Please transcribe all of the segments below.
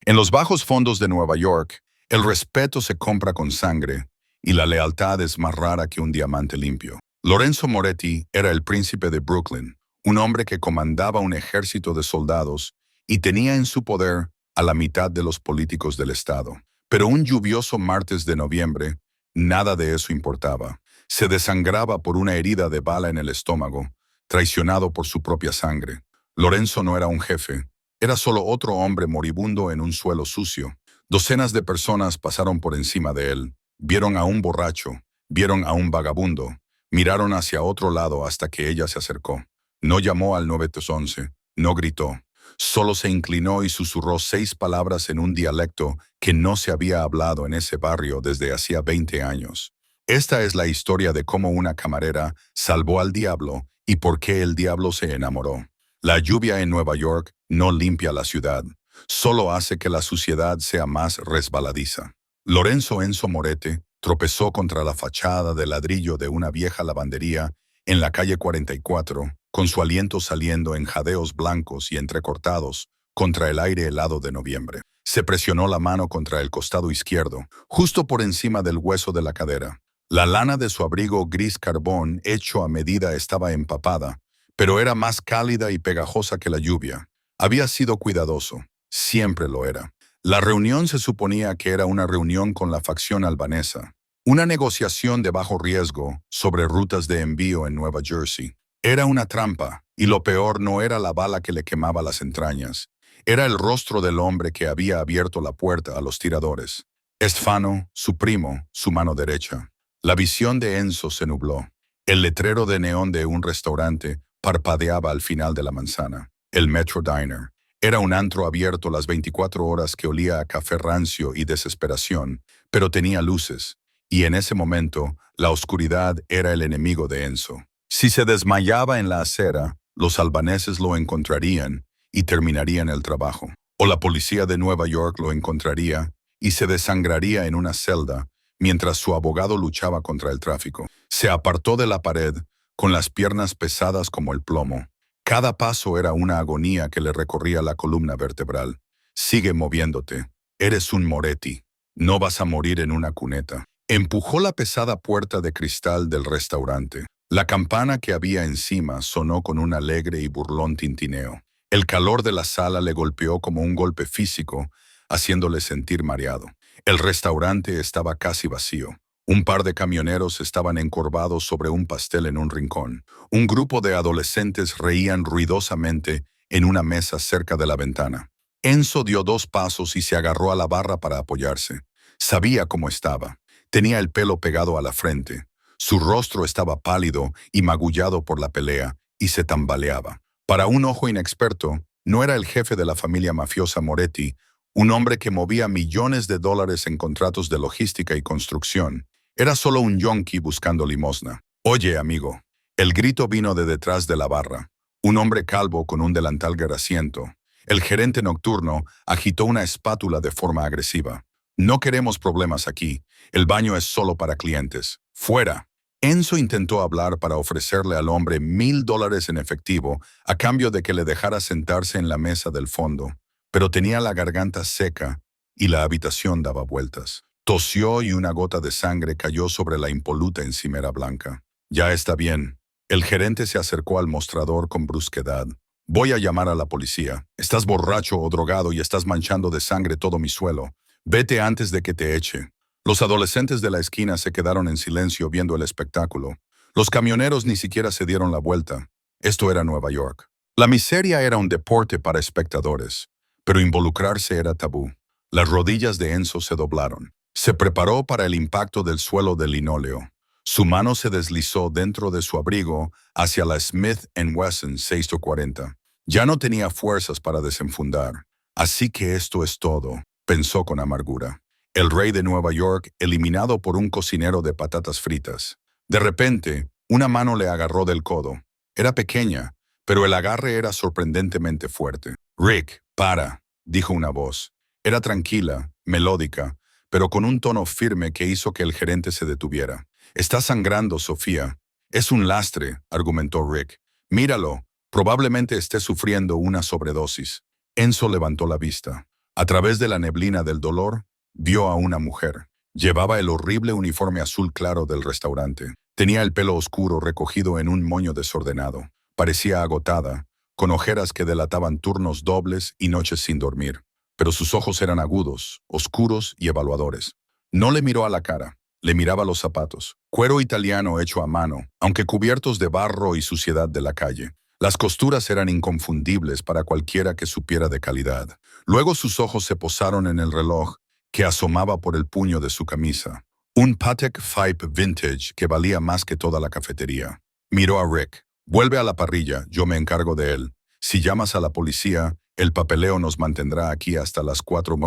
En los bajos fondos de Nueva York, el respeto se compra con sangre y la lealtad es más rara que un diamante limpio. Lorenzo Moretti era el príncipe de Brooklyn, un hombre que comandaba un ejército de soldados y tenía en su poder a la mitad de los políticos del estado. Pero un lluvioso martes de noviembre, nada de eso importaba. Se desangraba por una herida de bala en el estómago, traicionado por su propia sangre. Lorenzo no era un jefe, era solo otro hombre moribundo en un suelo sucio. Docenas de personas pasaron por encima de él, vieron a un borracho, vieron a un vagabundo, miraron hacia otro lado hasta que ella se acercó. No llamó al 911, no gritó. Solo se inclinó y susurró 6 palabras en un dialecto que no se había hablado en ese barrio desde hacía 20 años. Esta es la historia de cómo una camarera salvó al diablo y por qué el diablo se enamoró. La lluvia en Nueva York no limpia la ciudad, solo hace que la suciedad sea más resbaladiza. Lorenzo Enzo Moretti tropezó contra la fachada de ladrillo de una vieja lavandería en la calle 44, con su aliento saliendo en jadeos blancos y entrecortados contra el aire helado de noviembre. Se presionó la mano contra el costado izquierdo, justo por encima del hueso de la cadera. La lana de su abrigo gris carbón hecho a medida estaba empapada, pero era más cálida y pegajosa que la lluvia. Había sido cuidadoso, siempre lo era. La reunión se suponía que era una reunión con la facción albanesa, una negociación de bajo riesgo sobre rutas de envío en Nueva Jersey. Era una trampa, y lo peor no era la bala que le quemaba las entrañas. Era el rostro del hombre que había abierto la puerta a los tiradores. Estefano, su primo, su mano derecha. La visión de Enzo se nubló. El letrero de neón de un restaurante parpadeaba al final de la manzana. El Metro Diner. Era un antro abierto las 24 horas que olía a café rancio y desesperación, pero tenía luces, y en ese momento la oscuridad era el enemigo de Enzo. Si se desmayaba en la acera, los albaneses lo encontrarían y terminarían el trabajo. O la policía de Nueva York lo encontraría y se desangraría en una celda mientras su abogado luchaba contra el tráfico. Se apartó de la pared con las piernas pesadas como el plomo. Cada paso era una agonía que le recorría la columna vertebral. Sigue moviéndote. Eres un Moretti. No vas a morir en una cuneta. Empujó la pesada puerta de cristal del restaurante. La campana que había encima sonó con un alegre y burlón tintineo. El calor de la sala le golpeó como un golpe físico, haciéndole sentir mareado. El restaurante estaba casi vacío. Un par de camioneros estaban encorvados sobre un pastel en un rincón. Un grupo de adolescentes reían ruidosamente en una mesa cerca de la ventana. Enzo dio 2 pasos y se agarró a la barra para apoyarse. Sabía cómo estaba. Tenía el pelo pegado a la frente. Su rostro estaba pálido y magullado por la pelea y se tambaleaba. Para un ojo inexperto, no era el jefe de la familia mafiosa Moretti, un hombre que movía millones de dólares en contratos de logística y construcción. Era solo un yonki buscando limosna. Oye, amigo. El grito vino de detrás de la barra. Un hombre calvo con un delantal grasiento. El gerente nocturno agitó una espátula de forma agresiva. No queremos problemas aquí. El baño es solo para clientes. ¡Fuera! Enzo intentó hablar para ofrecerle al hombre $1000 en efectivo a cambio de que le dejara sentarse en la mesa del fondo, pero tenía la garganta seca y la habitación daba vueltas. Tosió y una gota de sangre cayó sobre la impoluta encimera blanca. Ya está bien. El gerente se acercó al mostrador con brusquedad. Voy a llamar a la policía. Estás borracho o drogado y estás manchando de sangre todo mi suelo. Vete antes de que te eche. Los adolescentes de la esquina se quedaron en silencio viendo el espectáculo. Los camioneros ni siquiera se dieron la vuelta. Esto era Nueva York. La miseria era un deporte para espectadores, pero involucrarse era tabú. Las rodillas de Enzo se doblaron. Se preparó para el impacto del suelo de linóleo. Su mano se deslizó dentro de su abrigo hacia la Smith & Wesson 640. Ya no tenía fuerzas para desenfundar. Así que esto es todo, pensó con amargura. El rey de Nueva York eliminado por un cocinero de patatas fritas. De repente, una mano le agarró del codo. Era pequeña, pero el agarre era sorprendentemente fuerte. Rick, para, dijo una voz. Era tranquila, melódica, pero con un tono firme que hizo que el gerente se detuviera. Está sangrando, Sofía. Es un lastre, argumentó Rick. Míralo, probablemente esté sufriendo una sobredosis. Enzo levantó la vista. A través de la neblina del dolor, vio a una mujer. Llevaba el horrible uniforme azul claro del restaurante. Tenía el pelo oscuro recogido en un moño desordenado. Parecía agotada, con ojeras que delataban turnos dobles y noches sin dormir. Pero sus ojos eran agudos, oscuros y evaluadores. No le miró a la cara, le miraba los zapatos. Cuero italiano hecho a mano, aunque cubiertos de barro y suciedad de la calle. Las costuras eran inconfundibles para cualquiera que supiera de calidad. Luego sus ojos se posaron en el reloj que asomaba por el puño de su camisa. Un Patek Philippe Vintage que valía más que toda la cafetería. Miró a Rick. Vuelve a la parrilla, yo me encargo de él. Si llamas a la policía, el papeleo nos mantendrá aquí hasta las 4.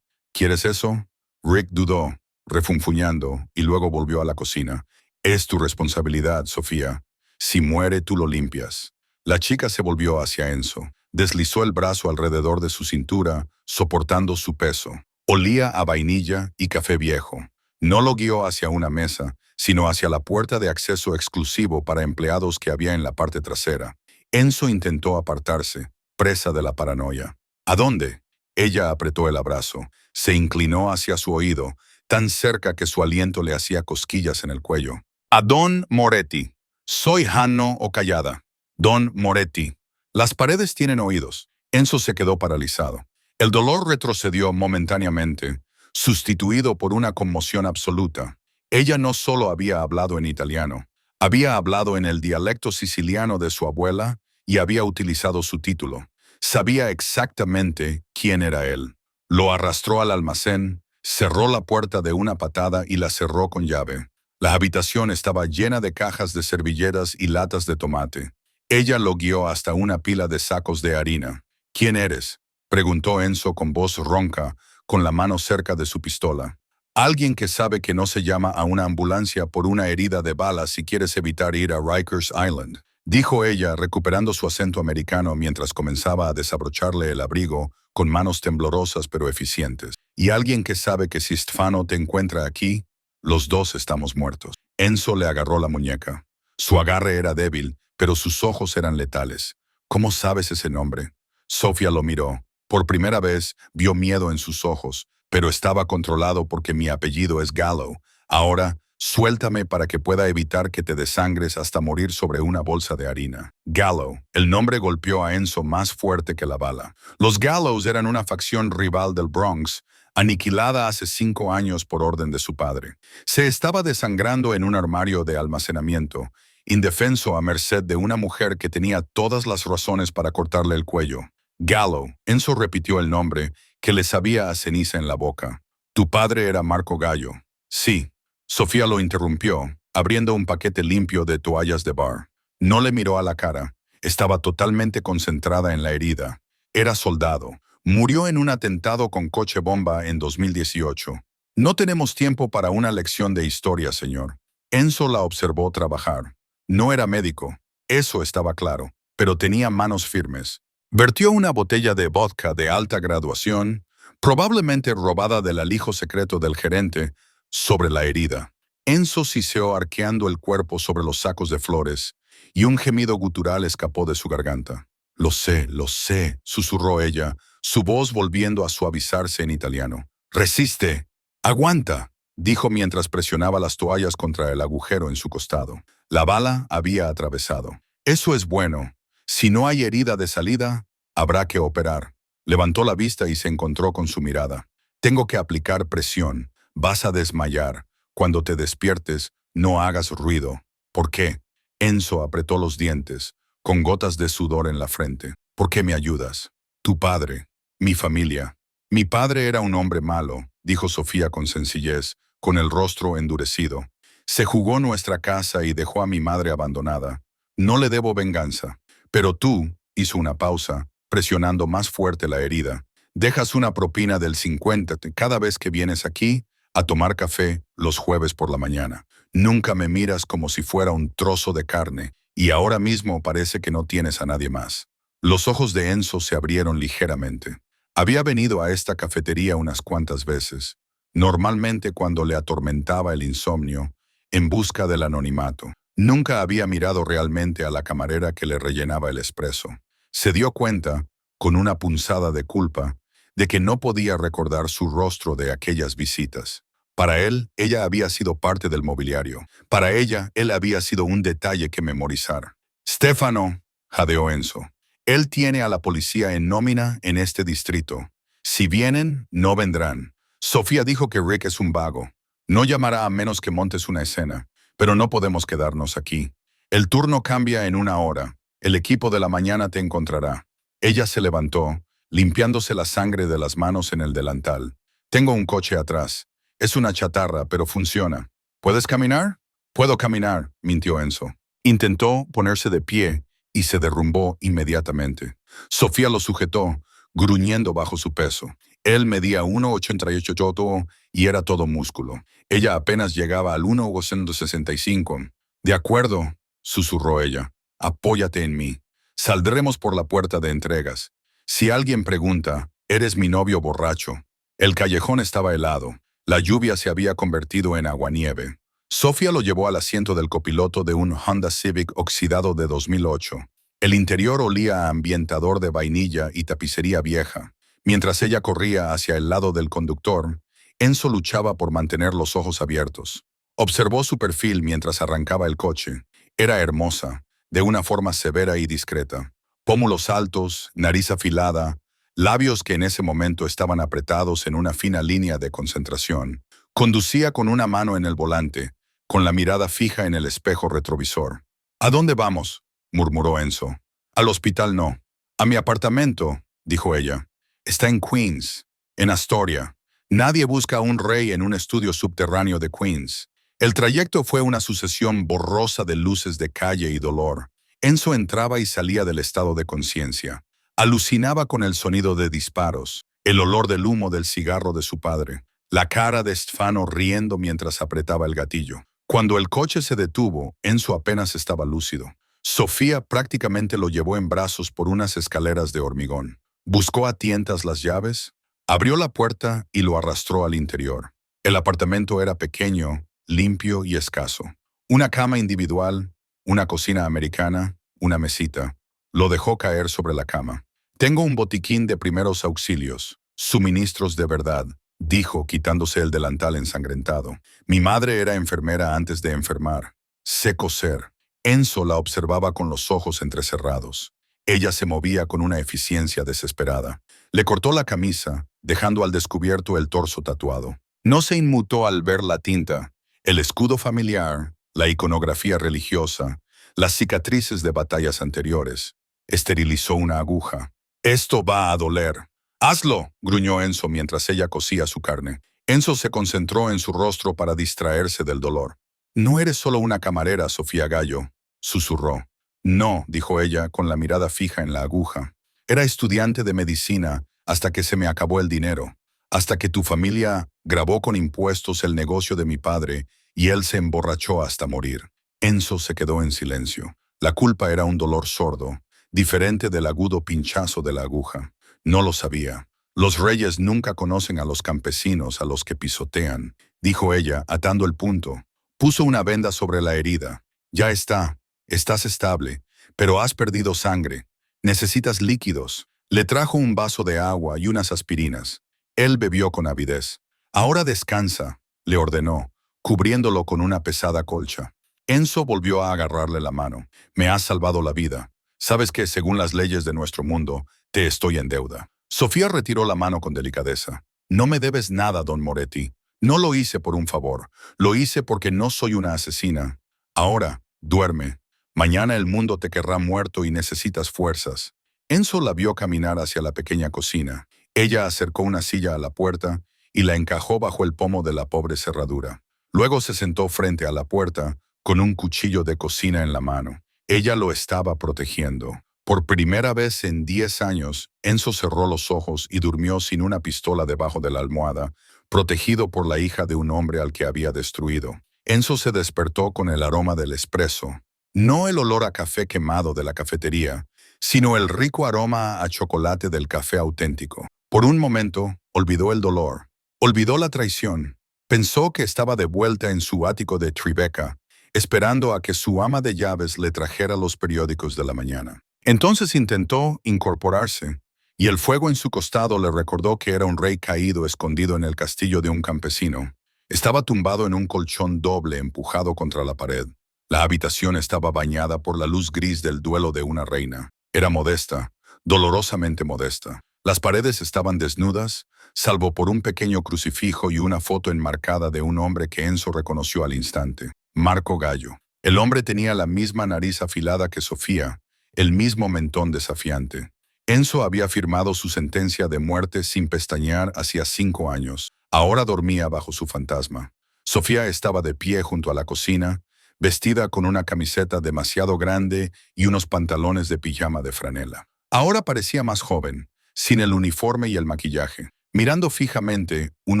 ¿Quieres eso? Rick dudó, refunfuñando, y luego volvió a la cocina. Es tu responsabilidad, Sofía. Si muere, tú lo limpias. La chica se volvió hacia Enzo. Deslizó el brazo alrededor de su cintura, soportando su peso. Olía a vainilla y café viejo. No lo guió hacia una mesa, sino hacia la puerta de acceso exclusivo para empleados que había en la parte trasera. Enzo intentó apartarse, presa de la paranoia. ¿A dónde? Ella apretó el abrazo. Se inclinó hacia su oído, tan cerca que su aliento le hacía cosquillas en el cuello. A Don Moretti. Soy Hanno Ocallada. Don Moretti. Las paredes tienen oídos. Enzo se quedó paralizado. El dolor retrocedió momentáneamente, sustituido por una conmoción absoluta. Ella no solo había hablado en italiano, había hablado en el dialecto siciliano de su abuela y había utilizado su título. Sabía exactamente quién era él. Lo arrastró al almacén, cerró la puerta de una patada y la cerró con llave. La habitación estaba llena de cajas de servilletas y latas de tomate. Ella lo guió hasta una pila de sacos de harina. ¿Quién eres?, preguntó Enzo con voz ronca, con la mano cerca de su pistola. Alguien que sabe que no se llama a una ambulancia por una herida de bala si quieres evitar ir a Rikers Island, dijo ella, recuperando su acento americano mientras comenzaba a desabrocharle el abrigo con manos temblorosas pero eficientes. Y alguien que sabe que si Stefano te encuentra aquí, los dos estamos muertos. Enzo le agarró la muñeca. Su agarre era débil, pero sus ojos eran letales. ¿Cómo sabes ese nombre? Sofía lo miró. Por primera vez, vio miedo en sus ojos, pero estaba controlado porque mi apellido es Gallo. Ahora, suéltame para que pueda evitar que te desangres hasta morir sobre una bolsa de harina. Gallo. El nombre golpeó a Enzo más fuerte que la bala. Los Gallos eran una facción rival del Bronx, aniquilada hace 5 años por orden de su padre. Se estaba desangrando en un armario de almacenamiento, indefenso a merced de una mujer que tenía todas las razones para cortarle el cuello. Gallo. Enzo repitió el nombre, que le sabía a ceniza en la boca. Tu padre era Marco Gallo. Sí. Sofía lo interrumpió, abriendo un paquete limpio de toallas de bar. No le miró a la cara. Estaba totalmente concentrada en la herida. Era soldado. Murió en un atentado con coche bomba en 2018. No tenemos tiempo para una lección de historia, señor. Enzo la observó trabajar. No era médico, eso estaba claro, pero tenía manos firmes. Vertió una botella de vodka de alta graduación, probablemente robada del alijo secreto del gerente, sobre la herida. Enzo siseó arqueando el cuerpo sobre los sacos de flores, y un gemido gutural escapó de su garganta. Lo sé, susurró ella, su voz volviendo a suavizarse en italiano. Resiste, aguanta, dijo mientras presionaba las toallas contra el agujero en su costado. La bala había atravesado. Eso es bueno. Si no hay herida de salida, habrá que operar. Levantó la vista y se encontró con su mirada. Tengo que aplicar presión. Vas a desmayar. Cuando te despiertes, no hagas ruido. ¿Por qué? Enzo apretó los dientes, con gotas de sudor en la frente. ¿Por qué me ayudas? Tu padre, mi familia. Mi padre era un hombre malo, dijo Sofía con sencillez, con el rostro endurecido. Se jugó nuestra casa y dejó a mi madre abandonada. No le debo venganza. Pero tú, hizo una pausa, presionando más fuerte la herida. Dejas una propina del 50 cada vez que vienes aquí a tomar café los jueves por la mañana. Nunca me miras como si fuera un trozo de carne, y ahora mismo parece que no tienes a nadie más. Los ojos de Enzo se abrieron ligeramente. Había venido a esta cafetería unas cuantas veces, normalmente cuando le atormentaba el insomnio, en busca del anonimato. Nunca había mirado realmente a la camarera que le rellenaba el espresso. Se dio cuenta, con una punzada de culpa, de que no podía recordar su rostro de aquellas visitas. Para él, ella había sido parte del mobiliario. Para ella, él había sido un detalle que memorizar. Stefano, jadeó Enzo. Él tiene a la policía en nómina en este distrito. Si vienen, no vendrán. Sofía dijo que Rick es un vago. No llamará a menos que montes una escena. Pero no podemos quedarnos aquí. El turno cambia en una hora. El equipo de la mañana te encontrará. Ella se levantó, limpiándose la sangre de las manos en el delantal. Tengo un coche atrás. Es una chatarra, pero funciona. ¿Puedes caminar? Puedo caminar, mintió Enzo. Intentó ponerse de pie y se derrumbó inmediatamente. Sofía lo sujetó, gruñendo bajo su peso. Él medía 1,88 y era todo músculo. Ella apenas llegaba al 1,65. De acuerdo, susurró ella. Apóyate en mí. Saldremos por la puerta de entregas. Si alguien pregunta, ¿eres mi novio borracho? El callejón estaba helado. La lluvia se había convertido en aguanieve. Sofía lo llevó al asiento del copiloto de un Honda Civic oxidado de 2008. El interior olía a ambientador de vainilla y tapicería vieja. Mientras ella corría hacia el lado del conductor, Enzo luchaba por mantener los ojos abiertos. Observó su perfil mientras arrancaba el coche. Era hermosa, de una forma severa y discreta. Pómulos altos, nariz afilada, labios que en ese momento estaban apretados en una fina línea de concentración. Conducía con una mano en el volante, con la mirada fija en el espejo retrovisor. ¿A dónde vamos?, murmuró Enzo. Al hospital no. A mi apartamento, dijo ella. Está en Queens, en Astoria. Nadie busca a un rey en un estudio subterráneo de Queens. El trayecto fue una sucesión borrosa de luces de calle y dolor. Enzo entraba y salía del estado de conciencia. Alucinaba con el sonido de disparos, el olor del humo del cigarro de su padre, la cara de Stefano riendo mientras apretaba el gatillo. Cuando el coche se detuvo, Enzo apenas estaba lúcido. Sofía prácticamente lo llevó en brazos por unas escaleras de hormigón. Buscó a tientas las llaves, abrió la puerta y lo arrastró al interior. El apartamento era pequeño, limpio y escaso. Una cama individual, una cocina americana, una mesita. Lo dejó caer sobre la cama. Tengo un botiquín de primeros auxilios, suministros de verdad, dijo quitándose el delantal ensangrentado. Mi madre era enfermera antes de enfermar. Sé coser. Enzo la observaba con los ojos entrecerrados. Ella se movía con una eficiencia desesperada. Le cortó la camisa, dejando al descubierto el torso tatuado. No se inmutó al ver la tinta, el escudo familiar, la iconografía religiosa, las cicatrices de batallas anteriores. Esterilizó una aguja. Esto va a doler. ¡Hazlo!, gruñó Enzo mientras ella cosía su carne. Enzo se concentró en su rostro para distraerse del dolor. No eres solo una camarera, Sofía Gallo, susurró. No, dijo ella con la mirada fija en la aguja. Era estudiante de medicina hasta que se me acabó el dinero, hasta que tu familia grabó con impuestos el negocio de mi padre y él se emborrachó hasta morir. Enzo se quedó en silencio. La culpa era un dolor sordo, diferente del agudo pinchazo de la aguja. No lo sabía. Los reyes nunca conocen a los campesinos a los que pisotean, dijo ella, atando el punto. Puso una venda sobre la herida. Ya está. Estás estable, pero has perdido sangre. Necesitas líquidos. Le trajo un vaso de agua y unas aspirinas. Él bebió con avidez. Ahora descansa, le ordenó, cubriéndolo con una pesada colcha. Enzo volvió a agarrarle la mano. Me has salvado la vida. Sabes que, según las leyes de nuestro mundo, te estoy en deuda. Sofía retiró la mano con delicadeza. No me debes nada, don Moretti. No lo hice por un favor. Lo hice porque no soy una asesina. Ahora, duerme. Mañana el mundo te querrá muerto y necesitas fuerzas. Enzo la vio caminar hacia la pequeña cocina. Ella acercó una silla a la puerta y la encajó bajo el pomo de la pobre cerradura. Luego se sentó frente a la puerta, con un cuchillo de cocina en la mano. Ella lo estaba protegiendo. Por primera vez en 10 años, Enzo cerró los ojos y durmió sin una pistola debajo de la almohada, protegido por la hija de un hombre al que había destruido. Enzo se despertó con el aroma del espresso. No el olor a café quemado de la cafetería, sino el rico aroma a chocolate del café auténtico. Por un momento, olvidó el dolor. Olvidó la traición. Pensó que estaba de vuelta en su ático de Tribeca, esperando a que su ama de llaves le trajera los periódicos de la mañana. Entonces intentó incorporarse, y el fuego en su costado le recordó que era un rey caído escondido en el castillo de un campesino. Estaba tumbado en un colchón doble empujado contra la pared. La habitación estaba bañada por la luz gris del duelo de una reina. Era modesta, dolorosamente modesta. Las paredes estaban desnudas, salvo por un pequeño crucifijo y una foto enmarcada de un hombre que Enzo reconoció al instante. Marco Gallo. El hombre tenía la misma nariz afilada que Sofía, el mismo mentón desafiante. Enzo había firmado su sentencia de muerte sin pestañear hacía 5 años. Ahora dormía bajo su fantasma. Sofía estaba de pie junto a la cocina, vestida con una camiseta demasiado grande y unos pantalones de pijama de franela. Ahora parecía más joven, sin el uniforme y el maquillaje, mirando fijamente un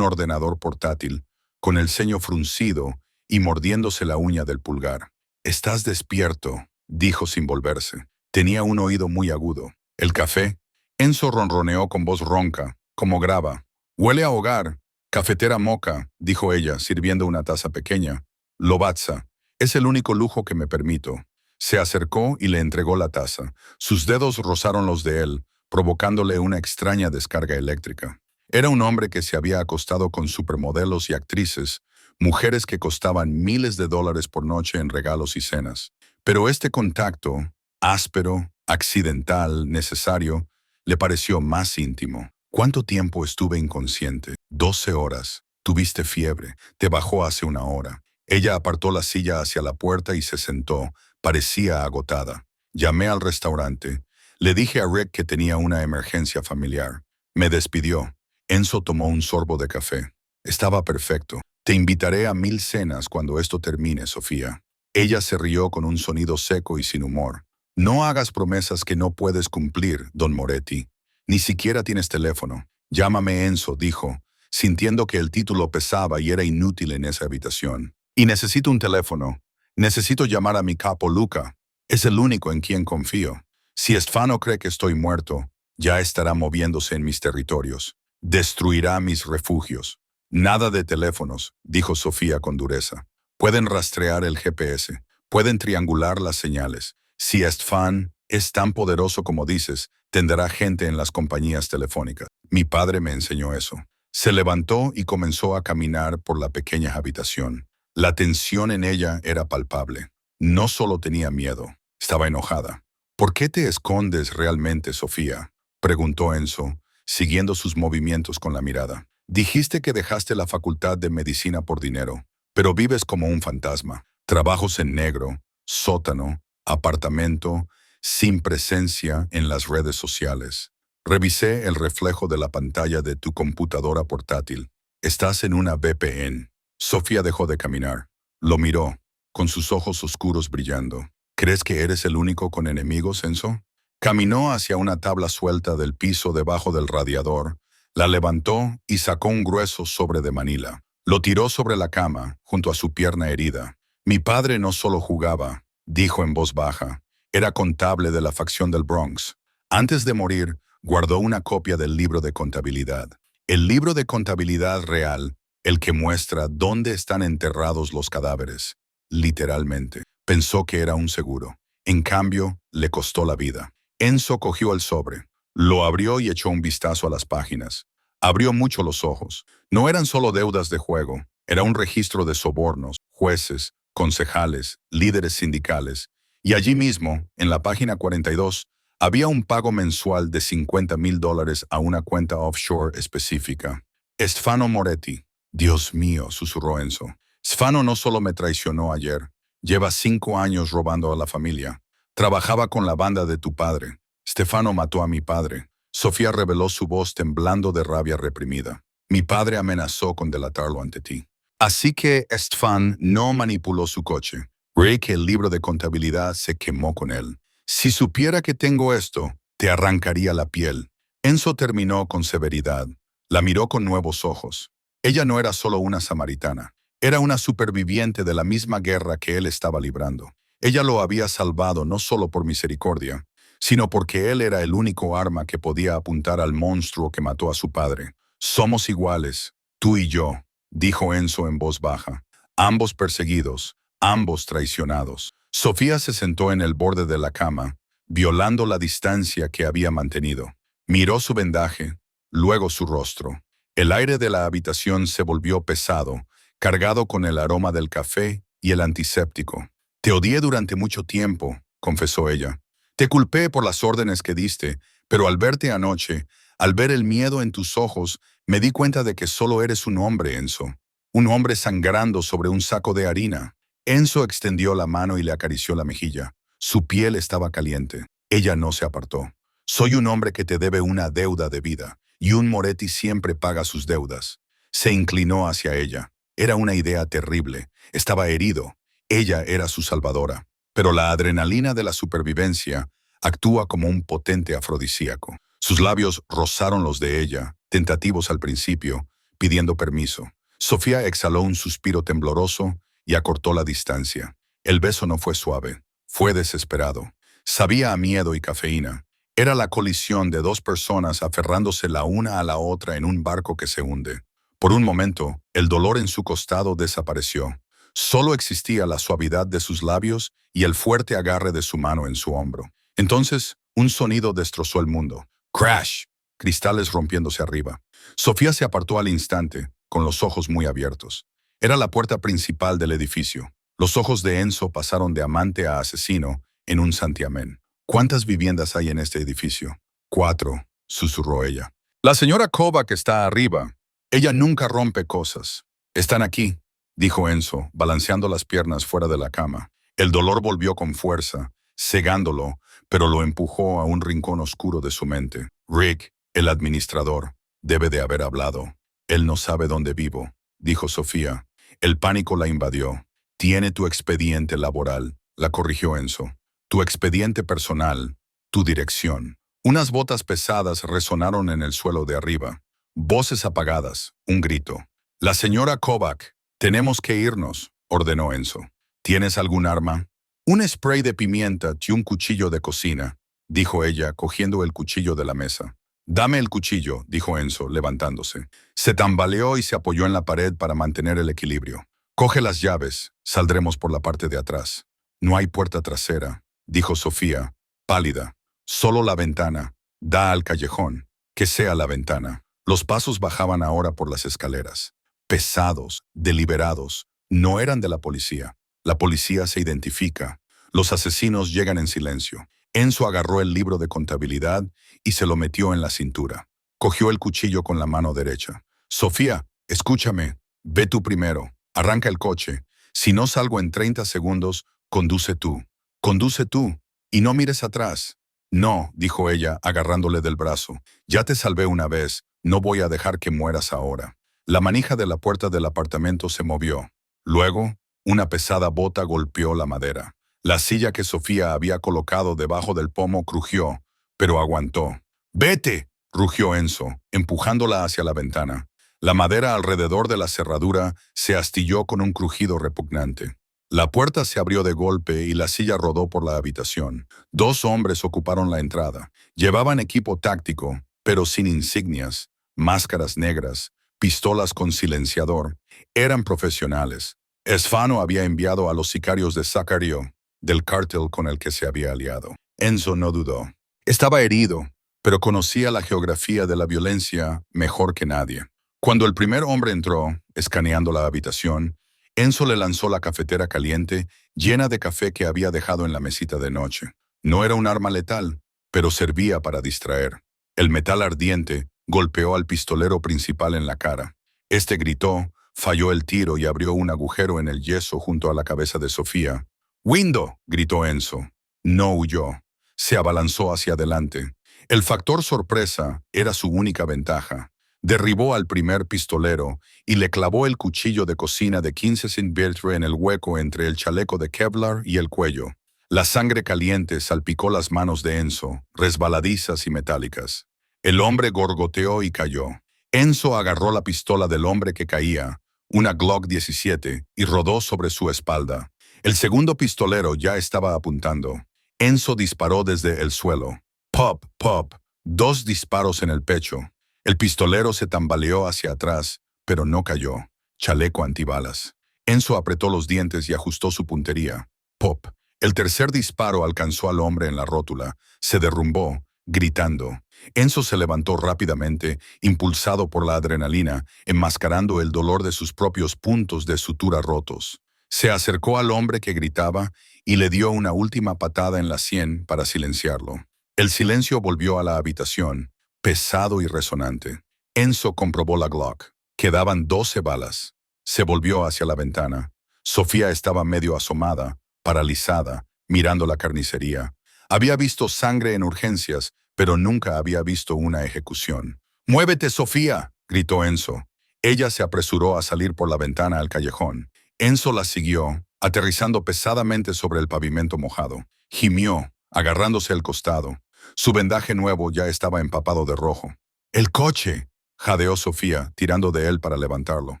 ordenador portátil, con el ceño fruncido y mordiéndose la uña del pulgar. «Estás despierto», dijo sin volverse. Tenía un oído muy agudo. «¿El café?» Enzo ronroneó con voz ronca, como grava. «Huele a hogar. Cafetera Moka», dijo ella, sirviendo una taza pequeña. «Lobatza. Es el único lujo que me permito». Se acercó y le entregó la taza. Sus dedos rozaron los de él, provocándole una extraña descarga eléctrica. Era un hombre que se había acostado con supermodelos y actrices, mujeres que costaban miles de dólares por noche en regalos y cenas. Pero este contacto, áspero, accidental, necesario, le pareció más íntimo. «¿Cuánto tiempo estuve inconsciente?» 12 horas. «Tuviste fiebre. Te bajó hace 1 hora». Ella apartó la silla hacia la puerta y se sentó. Parecía agotada. Llamé al restaurante. Le dije a Rick que tenía una emergencia familiar. Me despidió. Enzo tomó un sorbo de café. Estaba perfecto. «Te invitaré a 1000 cenas cuando esto termine, Sofía». Ella se rió con un sonido seco y sin humor. «No hagas promesas que no puedes cumplir, don Moretti. Ni siquiera tienes teléfono». «Llámame Enzo», dijo, sintiendo que el título pesaba y era inútil en esa habitación. «Y necesito un teléfono. Necesito llamar a mi capo Luca. Es el único en quien confío. Si Stefano cree que estoy muerto, ya estará moviéndose en mis territorios. Destruirá mis refugios». «Nada de teléfonos», dijo Sofía con dureza. «Pueden rastrear el GPS. Pueden triangular las señales. Si Estefan es tan poderoso como dices, tendrá gente en las compañías telefónicas. Mi padre me enseñó eso». Se levantó y comenzó a caminar por la pequeña habitación. La tensión en ella era palpable. No solo tenía miedo, estaba enojada. «¿Por qué te escondes realmente, Sofía?», preguntó Enzo, siguiendo sus movimientos con la mirada. «Dijiste que dejaste la facultad de medicina por dinero, pero vives como un fantasma. Trabajos en negro, sótano, apartamento, sin presencia en las redes sociales. Revisé el reflejo de la pantalla de tu computadora portátil. Estás en una VPN». Sofía dejó de caminar. Lo miró, con sus ojos oscuros brillando. «¿Crees que eres el único con enemigos, Enzo?». Caminó hacia una tabla suelta del piso debajo del radiador, la levantó y sacó un grueso sobre de Manila. Lo tiró sobre la cama, junto a su pierna herida. «Mi padre no solo jugaba», dijo en voz baja. «Era contable de la facción del Bronx. Antes de morir, guardó una copia del libro de contabilidad. El libro de contabilidad real, el que muestra dónde están enterrados los cadáveres. Literalmente. Pensó que era un seguro. En cambio, le costó la vida». Enzo cogió el sobre. Lo abrió y echó un vistazo a las páginas. Abrió mucho los ojos. No eran solo deudas de juego. Era un registro de sobornos, jueces, concejales, líderes sindicales. Y allí mismo, en la página 42, había un pago mensual de $50,000 a una cuenta offshore específica. «Stefano Moretti». «Dios mío», susurró Enzo. «Stefano no solo me traicionó ayer. Lleva 5 años robando a la familia. Trabajaba con la banda de tu padre. Stefano mató a mi padre». Sofía reveló su voz temblando de rabia reprimida. «Mi padre amenazó con delatarlo ante ti. Así que Stefan no manipuló su coche. Creí que el libro de contabilidad se quemó con él. Si supiera que tengo esto, te arrancaría la piel». Enzo terminó con severidad. La miró con nuevos ojos. Ella no era solo una samaritana. Era una superviviente de la misma guerra que él estaba librando. Ella lo había salvado no solo por misericordia, sino porque él era el único arma que podía apuntar al monstruo que mató a su padre. «Somos iguales, tú y yo», dijo Enzo en voz baja. «Ambos perseguidos, ambos traicionados». Sofía se sentó en el borde de la cama, violando la distancia que había mantenido. Miró su vendaje, luego su rostro. El aire de la habitación se volvió pesado, cargado con el aroma del café y el antiséptico. Te odié durante mucho tiempo, confesó ella. Te culpé por las órdenes que diste, pero al verte anoche, al ver el miedo en tus ojos, me di cuenta de que solo eres un hombre, Enzo. Un hombre sangrando sobre un saco de harina. Enzo extendió la mano y le acarició la mejilla. Su piel estaba caliente. Ella no se apartó. Soy un hombre que te debe una deuda de vida, y un Moretti siempre paga sus deudas. Se inclinó hacia ella. Era una idea terrible. Estaba herido. Ella era su salvadora. Pero la adrenalina de la supervivencia actúa como un potente afrodisíaco. Sus labios rozaron los de ella, tentativos al principio, pidiendo permiso. Sofía exhaló un suspiro tembloroso y acortó la distancia. El beso no fue suave, fue desesperado. Sabía a miedo y cafeína. Era la colisión de dos personas aferrándose la una a la otra en un barco que se hunde. Por un momento, el dolor en su costado desapareció. Solo existía la suavidad de sus labios y el fuerte agarre de su mano en su hombro. Entonces, un sonido destrozó el mundo. ¡Crash! Cristales rompiéndose arriba. Sofía se apartó al instante, con los ojos muy abiertos. Era la puerta principal del edificio. Los ojos de Enzo pasaron de amante a asesino en un santiamén. ¿Cuántas viviendas hay en este edificio? 4, susurró ella. La señora Kovac está arriba. Ella nunca rompe cosas. Están aquí, dijo Enzo, balanceando las piernas fuera de la cama. El dolor volvió con fuerza, cegándolo, pero lo empujó a un rincón oscuro de su mente. Rick, el administrador, debe de haber hablado. Él no sabe dónde vivo, dijo Sofía. El pánico la invadió. Tiene tu expediente laboral, la corrigió Enzo. Tu expediente personal, tu dirección. Unas botas pesadas resonaron en el suelo de arriba. Voces apagadas, un grito. La señora Kovac, tenemos que irnos, ordenó Enzo. ¿Tienes algún arma? Un spray de pimienta y un cuchillo de cocina, dijo ella, cogiendo el cuchillo de la mesa. Dame el cuchillo, dijo Enzo, levantándose. Se tambaleó y se apoyó en la pared para mantener el equilibrio. Coge las llaves, saldremos por la parte de atrás. No hay puerta trasera, dijo Sofía, pálida. Solo la ventana. Da al callejón. Que sea la ventana. Los pasos bajaban ahora por las escaleras. Pesados, deliberados. No eran de la policía. La policía se identifica. Los asesinos llegan en silencio. Enzo agarró el libro de contabilidad y se lo metió en la cintura. Cogió el cuchillo con la mano derecha. Sofía, escúchame. Ve tú primero. Arranca el coche. Si no salgo en 30 segundos, conduce tú. Conduce tú. Y no mires atrás. No, dijo ella, agarrándole del brazo. Ya te salvé una vez. No voy a dejar que mueras ahora. La manija de la puerta del apartamento se movió. Luego, una pesada bota golpeó la madera. La silla que Sofía había colocado debajo del pomo crujió, pero aguantó. ¡Vete!, rugió Enzo, empujándola hacia la ventana. La madera alrededor de la cerradura se astilló con un crujido repugnante. La puerta se abrió de golpe y la silla rodó por la habitación. 2 hombres ocuparon la entrada. Llevaban equipo táctico, pero sin insignias, máscaras negras, pistolas con silenciador. Eran profesionales. Esfano había enviado a los sicarios de Zacarío, del cártel con el que se había aliado. Enzo no dudó. Estaba herido, pero conocía la geografía de la violencia mejor que nadie. Cuando el primer hombre entró, escaneando la habitación, Enzo le lanzó la cafetera caliente, llena de café que había dejado en la mesita de noche. No era un arma letal, pero servía para distraer. El metal ardiente golpeó al pistolero principal en la cara. Este gritó, falló el tiro y abrió un agujero en el yeso junto a la cabeza de Sofía. «¡Windo!», gritó Enzo. No huyó. Se abalanzó hacia adelante. El factor sorpresa era su única ventaja. Derribó al primer pistolero y le clavó el cuchillo de cocina de 15 centímetros en el hueco entre el chaleco de Kevlar y el cuello. La sangre caliente salpicó las manos de Enzo, resbaladizas y metálicas. El hombre gorgoteó y cayó. Enzo agarró la pistola del hombre que caía, una Glock 17, y rodó sobre su espalda. El segundo pistolero ya estaba apuntando. Enzo disparó desde el suelo. Pop, pop. 2 disparos en el pecho. El pistolero se tambaleó hacia atrás, pero no cayó. Chaleco antibalas. Enzo apretó los dientes y ajustó su puntería. Pop. El tercer disparo alcanzó al hombre en la rótula, se derrumbó gritando. Enzo se levantó rápidamente, impulsado por la adrenalina, enmascarando el dolor de sus propios puntos de sutura rotos. Se acercó al hombre que gritaba y le dio una última patada en la sien para silenciarlo. El silencio volvió a la habitación, pesado y resonante. Enzo comprobó la Glock. Quedaban 12 balas. Se volvió hacia la ventana. Sofía estaba medio asomada, paralizada, mirando la carnicería. Había visto sangre en urgencias, pero nunca había visto una ejecución. «¡Muévete, Sofía!», gritó Enzo. Ella se apresuró a salir por la ventana al callejón. Enzo la siguió, aterrizando pesadamente sobre el pavimento mojado. Gimió, agarrándose el costado. Su vendaje nuevo ya estaba empapado de rojo. «¡El coche!», jadeó Sofía, tirando de él para levantarlo.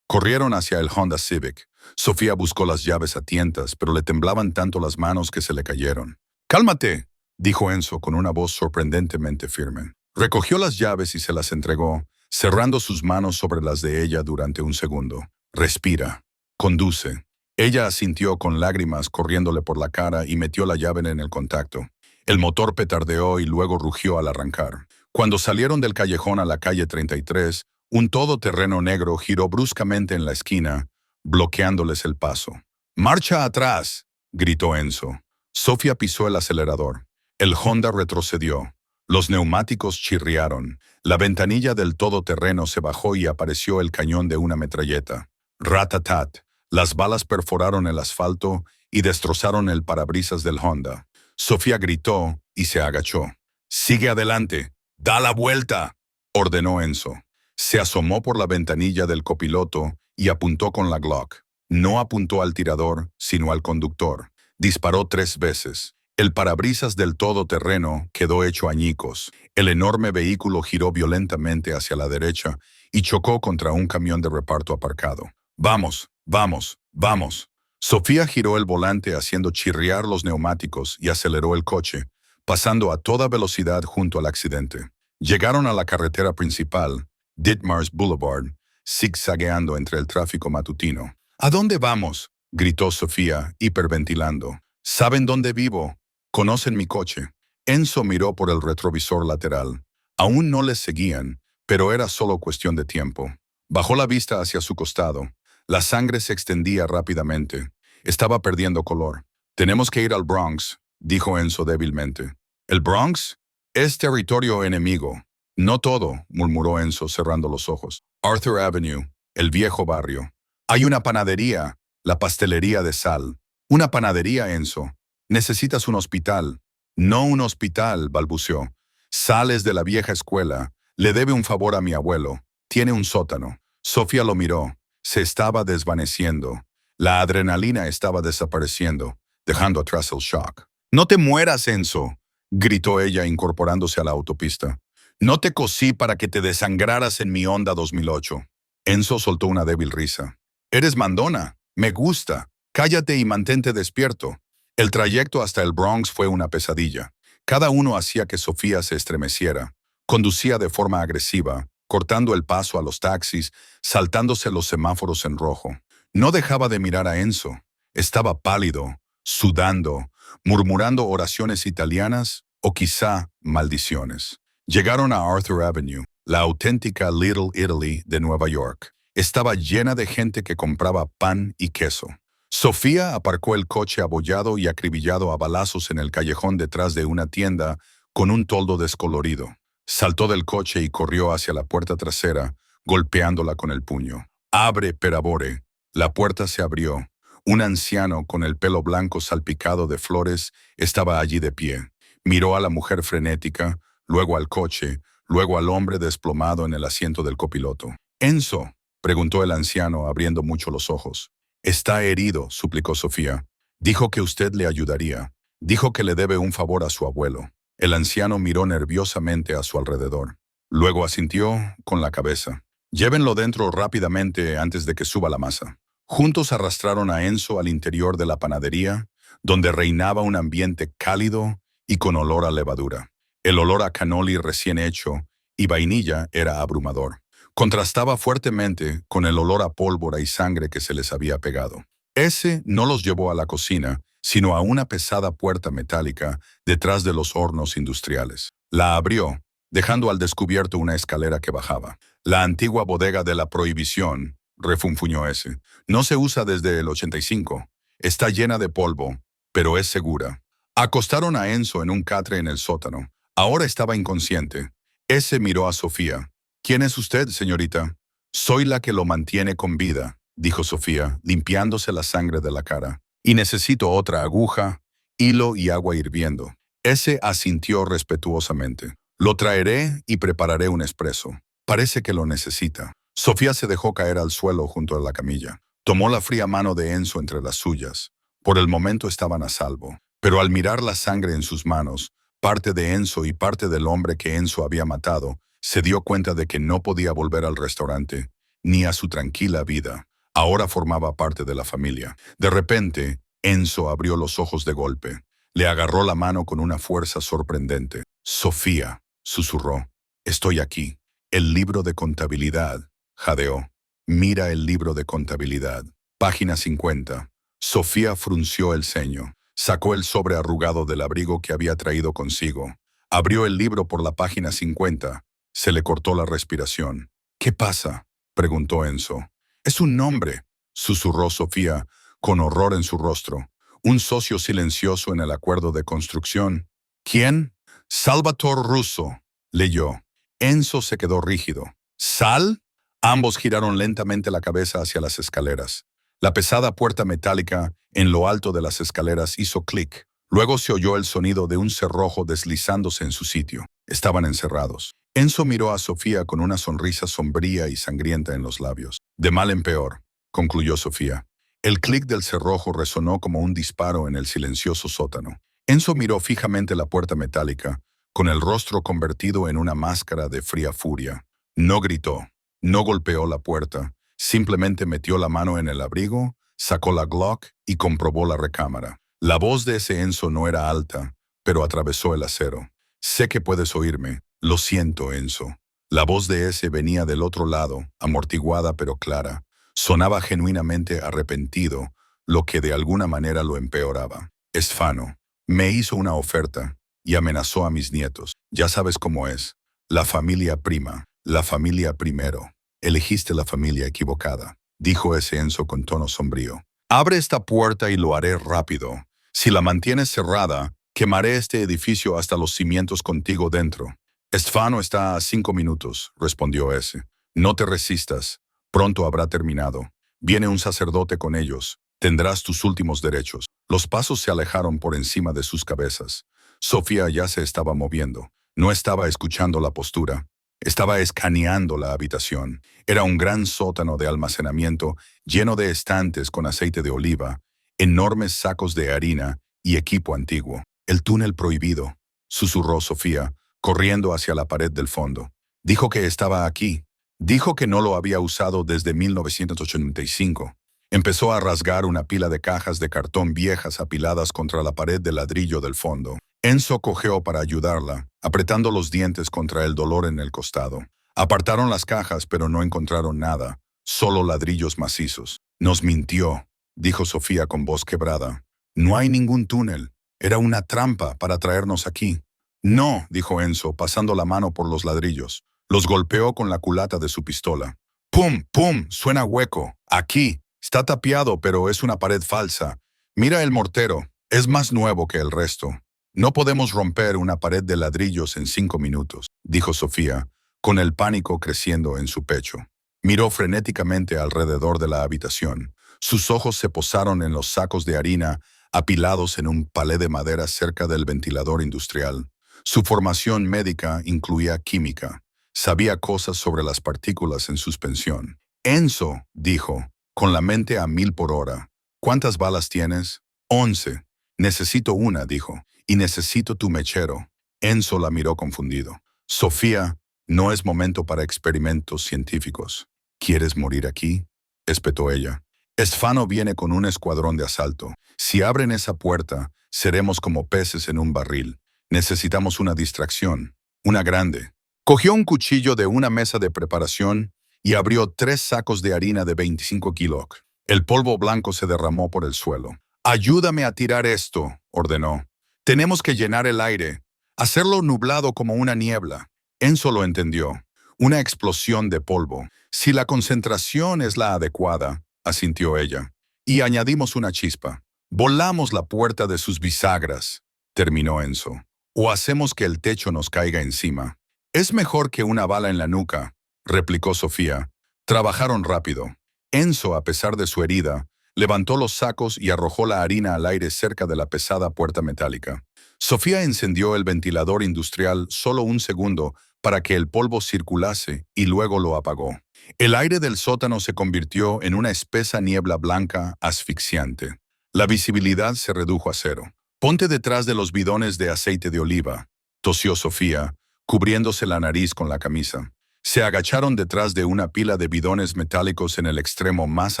Corrieron hacia el Honda Civic. Sofía buscó las llaves a tientas, pero le temblaban tanto las manos que se le cayeron. «¡Cálmate!», dijo Enzo con una voz sorprendentemente firme. Recogió las llaves y se las entregó, cerrando sus manos sobre las de ella durante un segundo. «Respira. Conduce». Ella asintió con lágrimas corriéndole por la cara y metió la llave en el contacto. El motor petardeó y luego rugió al arrancar. Cuando salieron del callejón a la calle 33, un todoterreno negro giró bruscamente en la esquina, bloqueándoles el paso. «¡Marcha atrás!», gritó Enzo. Sofía pisó el acelerador. El Honda retrocedió. Los neumáticos chirriaron. La ventanilla del todoterreno se bajó y apareció el cañón de una metralleta. Ratatat. Las balas perforaron el asfalto y destrozaron el parabrisas del Honda. Sofía gritó y se agachó. «¡Sigue adelante! ¡Da la vuelta!», ordenó Enzo. Se asomó por la ventanilla del copiloto y apuntó con la Glock. No apuntó al tirador, sino al conductor. Disparó 3 veces. El parabrisas del todoterreno quedó hecho añicos. El enorme vehículo giró violentamente hacia la derecha y chocó contra un camión de reparto aparcado. «¡Vamos! ¡Vamos! ¡Vamos!». Sofía giró el volante haciendo chirriar los neumáticos y aceleró el coche, pasando a toda velocidad junto al accidente. Llegaron a la carretera principal, Ditmars Boulevard, zigzagueando entre el tráfico matutino. «¿A dónde vamos?», gritó Sofía, hiperventilando. «¿Saben dónde vivo? Conocen mi coche». Enzo miró por el retrovisor lateral. Aún no les seguían, pero era solo cuestión de tiempo. Bajó la vista hacia su costado. La sangre se extendía rápidamente. Estaba perdiendo color. «Tenemos que ir al Bronx», dijo Enzo débilmente. «¿El Bronx? Es territorio enemigo». «No todo», murmuró Enzo cerrando los ojos. «Arthur Avenue, el viejo barrio. Hay una panadería, la pastelería de Sal». «Una panadería, Enzo. Necesitas un hospital». «No un hospital», balbuceó. «Sal es de la vieja escuela. Le debe un favor a mi abuelo. Tiene un sótano». Sofía lo miró. Se estaba desvaneciendo. La adrenalina estaba desapareciendo, dejando atrás el shock. «No te mueras, Enzo», gritó ella incorporándose a la autopista. «No te cosí para que te desangraras en mi Honda 2008». Enzo soltó una débil risa. «Eres mandona. Me gusta. Cállate y mantente despierto». El trayecto hasta el Bronx fue una pesadilla. Cada uno hacía que Sofía se estremeciera. Conducía de forma agresiva, cortando el paso a los taxis, saltándose los semáforos en rojo. No dejaba de mirar a Enzo. Estaba pálido, sudando, murmurando oraciones italianas o quizá maldiciones. Llegaron a Arthur Avenue, la auténtica Little Italy de Nueva York. Estaba llena de gente que compraba pan y queso. Sofía aparcó el coche abollado y acribillado a balazos en el callejón detrás de una tienda con un toldo descolorido. Saltó del coche y corrió hacia la puerta trasera, golpeándola con el puño. «Abre, per favore». La puerta se abrió. Un anciano con el pelo blanco salpicado de flores estaba allí de pie. Miró a la mujer frenética, luego al coche, luego al hombre desplomado en el asiento del copiloto. «Enzo», preguntó el anciano abriendo mucho los ojos. «Está herido», suplicó Sofía. «Dijo que usted le ayudaría. Dijo que le debe un favor a su abuelo». El anciano miró nerviosamente a su alrededor. Luego asintió con la cabeza. «Llévenlo dentro rápidamente antes de que suba la masa». Juntos arrastraron a Enzo al interior de la panadería, donde reinaba un ambiente cálido y con olor a levadura. El olor a cannoli recién hecho y vainilla era abrumador. Contrastaba fuertemente con el olor a pólvora y sangre que se les había pegado. Ese no los llevó a la cocina, sino a una pesada puerta metálica detrás de los hornos industriales. La abrió, dejando al descubierto una escalera que bajaba. La antigua bodega de la prohibición, refunfuñó ese. No se usa desde el 85. Está llena de polvo, pero es segura. Acostaron a Enzo en un catre en el sótano. Ahora estaba inconsciente. Ese miró a Sofía. ¿Quién es usted, señorita? Soy la que lo mantiene con vida, dijo Sofía, limpiándose la sangre de la cara. Y necesito otra aguja, hilo y agua hirviendo. Ese asintió respetuosamente. Lo traeré y prepararé un espresso. Parece que lo necesita. Sofía se dejó caer al suelo junto a la camilla. Tomó la fría mano de Enzo entre las suyas. Por el momento estaban a salvo. Pero al mirar la sangre en sus manos, parte de Enzo y parte del hombre que Enzo había matado, se dio cuenta de que no podía volver al restaurante, ni a su tranquila vida. Ahora formaba parte de la familia. De repente, Enzo abrió los ojos de golpe. Le agarró la mano con una fuerza sorprendente. Sofía, susurró. Estoy aquí. El libro de contabilidad, jadeó. Mira el libro de contabilidad. Página 50. Sofía frunció el ceño. Sacó el sobre arrugado del abrigo que había traído consigo. Abrió el libro por la página 50. Se le cortó la respiración. ¿Qué pasa?, preguntó Enzo. Es un nombre, susurró Sofía, con horror en su rostro. Un socio silencioso en el acuerdo de construcción. ¿Quién? Salvatore Russo, leyó. Enzo se quedó rígido. ¿Sal? Ambos giraron lentamente la cabeza hacia las escaleras. La pesada puerta metálica en lo alto de las escaleras hizo clic. Luego se oyó el sonido de un cerrojo deslizándose en su sitio. Estaban encerrados. Enzo miró a Sofía con una sonrisa sombría y sangrienta en los labios. De mal en peor, concluyó Sofía. El clic del cerrojo resonó como un disparo en el silencioso sótano. Enzo miró fijamente la puerta metálica, con el rostro convertido en una máscara de fría furia. No gritó, no golpeó la puerta, simplemente metió la mano en el abrigo, sacó la Glock y comprobó la recámara. La voz de ese Enzo no era alta, pero atravesó el acero. Sé que puedes oírme. Lo siento, Enzo. La voz de ese venía del otro lado, amortiguada pero clara. Sonaba genuinamente arrepentido, lo que de alguna manera lo empeoraba. Esfano. Me hizo una oferta y amenazó a mis nietos. Ya sabes cómo es. La familia prima. La familia primero. Elegiste la familia equivocada, dijo ese Enzo con tono sombrío. Abre esta puerta y lo haré rápido. Si la mantienes cerrada, quemaré este edificio hasta los cimientos contigo dentro. Esfano está a 5 minutos, respondió ese. No te resistas. Pronto habrá terminado. Viene un sacerdote con ellos. Tendrás tus últimos derechos. Los pasos se alejaron por encima de sus cabezas. Sofía ya se estaba moviendo. No estaba escuchando la postura. Estaba escaneando la habitación. Era un gran sótano de almacenamiento lleno de estantes con aceite de oliva, enormes sacos de harina y equipo antiguo. El túnel prohibido, susurró Sofía, corriendo hacia la pared del fondo. Dijo que estaba aquí. Dijo que no lo había usado desde 1985. Empezó a rasgar una pila de cajas de cartón viejas apiladas contra la pared de ladrillo del fondo. Enzo cojeó para ayudarla, apretando los dientes contra el dolor en el costado. Apartaron las cajas, pero no encontraron nada, solo ladrillos macizos. Nos mintió, dijo Sofía con voz quebrada. No hay ningún túnel. Era una trampa para traernos aquí. No, dijo Enzo, pasando la mano por los ladrillos. Los golpeó con la culata de su pistola. ¡Pum! ¡Pum! Suena hueco. Aquí. Está tapiado, pero es una pared falsa. Mira el mortero. Es más nuevo que el resto. No podemos romper una pared de ladrillos en 5 minutos, dijo Sofía, con el pánico creciendo en su pecho. Miró frenéticamente alrededor de la habitación. Sus ojos se posaron en los sacos de harina apilados en un palé de madera cerca del ventilador industrial. Su formación médica incluía química. Sabía cosas sobre las partículas en suspensión. Enzo, dijo, con la mente a 1000 por hora. ¿Cuántas balas tienes? 11. Necesito una, dijo. Y necesito tu mechero. Enzo la miró confundido. Sofía, no es momento para experimentos científicos. ¿Quieres morir aquí?, espetó ella. Esfano viene con un escuadrón de asalto. Si abren esa puerta, seremos como peces en un barril. Necesitamos una distracción. Una grande. Cogió un cuchillo de una mesa de preparación y abrió 3 sacos de harina de 25 kilos. El polvo blanco se derramó por el suelo. «Ayúdame a tirar esto», ordenó. «Tenemos que llenar el aire. Hacerlo nublado como una niebla. Enzo lo entendió. Una explosión de polvo. Si la concentración es la adecuada, asintió ella. Y añadimos una chispa. Volamos la puerta de sus bisagras, terminó Enzo. O hacemos que el techo nos caiga encima. Es mejor que una bala en la nuca, replicó Sofía. Trabajaron rápido. Enzo, a pesar de su herida, levantó los sacos y arrojó la harina al aire cerca de la pesada puerta metálica. Sofía encendió el ventilador industrial solo un segundo para que el polvo circulase y luego lo apagó. El aire del sótano se convirtió en una espesa niebla blanca asfixiante. La visibilidad se redujo a cero. «Ponte detrás de los bidones de aceite de oliva», tosió Sofía, cubriéndose la nariz con la camisa. Se agacharon detrás de una pila de bidones metálicos en el extremo más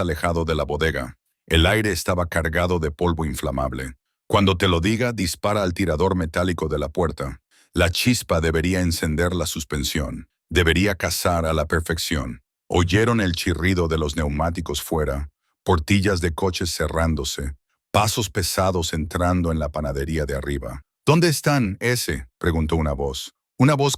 alejado de la bodega. El aire estaba cargado de polvo inflamable. «Cuando te lo diga, dispara al tirador metálico de la puerta. La chispa debería encender la suspensión. Debería cazar a la perfección». Oyeron el chirrido de los neumáticos fuera, portillas de coches cerrándose, pasos pesados entrando en la panadería de arriba. «¿Dónde están, ese?», preguntó una voz